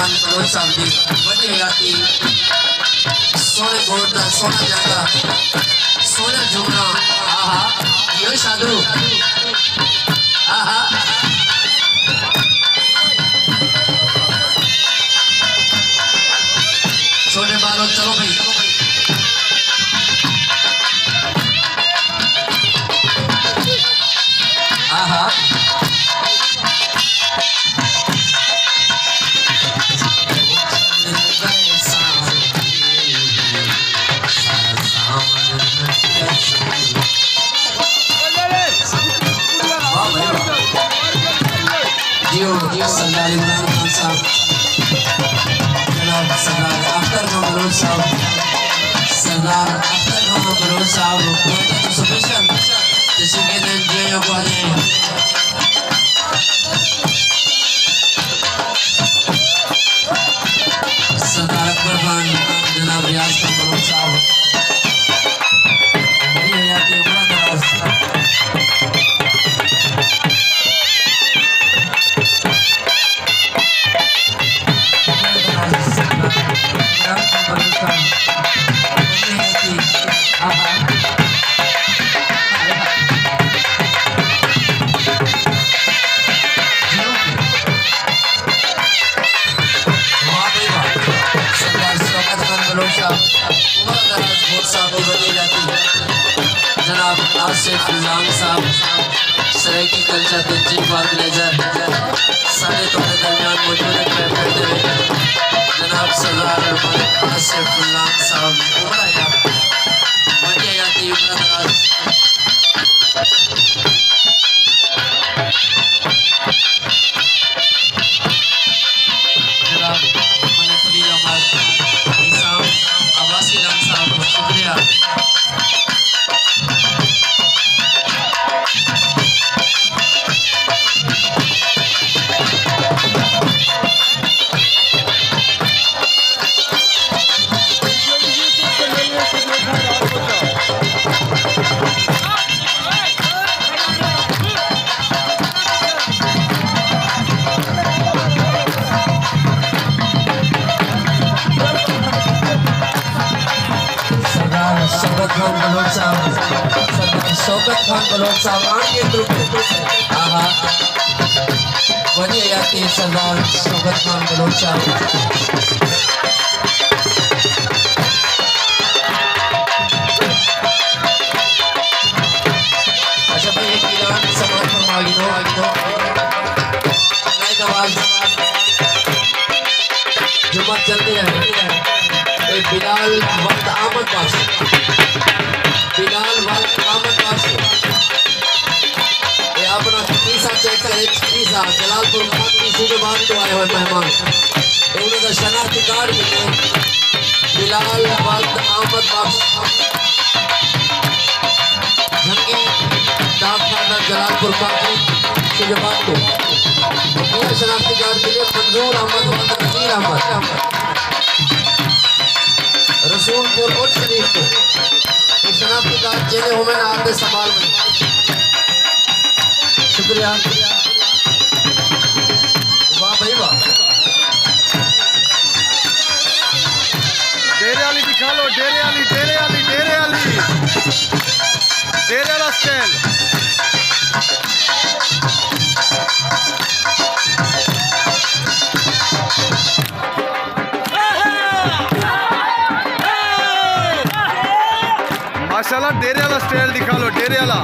Khan Bloch साहब जी वड्डी हयाती सोने गोट दा सोना जाता सोना झुमना आहा यो साधु आहा छोटे बालों चलो भाई आहा जियो सरदार इमरान खान साहब जनाब सरदार अख्तर खान बलोच साहब सरदार अख्तर खान बलोच साहब क्वेटा तो स्पेशल जिसे कहते हैं जियो को सरदार अकबर खान जनाब रियाज खान बलोच साहब बड़ी हयाती बड़ा दराज जनाब आसिफ निजाम साहब सराइकी कल्चर के चीफ ऑर्गेनाइजर सारे तुम्हारे दरमियान मौजूद है जनाब सरदार आसिफ निजाम साहब उमरा यार बढ़िया जाती उमरा दराज जनाब मलकली अहमद निजाम अब्बासी नाम साहब शुक्रिया शौकत खान बलोच साहब सरदार शौकत खान बलोच साहब आगे ग्रुप आहा बड़ी हयाती सरदार शौकत खान बलोच साहब अच्छा भाई एक ऐलान समाज पर आगे दो नई नवाज जुम्मा चलती है बिलाल वक्त आमद पास बिलाल वक्त आमद पास ये अपना तीसरा चेक करे तीसरा जलालपुर की सूबेबान तो आए हुए मेहमान उन्होंने शनाख्ती कार्ड मिले बिलाल वक्त आमद पास झंगी डाकखाना जलालपुर पाकी सूबेबान को मेरा शनाख्ती कार्ड मिले मंजूर अहमद वक्त नजीर अहमद रसूलपुर और शरीफ को इस शनाख्ती कार्ड जेने हो मैंने आते संभाल में शुक्रिया वाह भाई वाह डेरे वाली दिखा लो डेरे वाली स्टाइल माशाल्लाह डेरे वाला स्टाइल दिखा लो डेरे वाला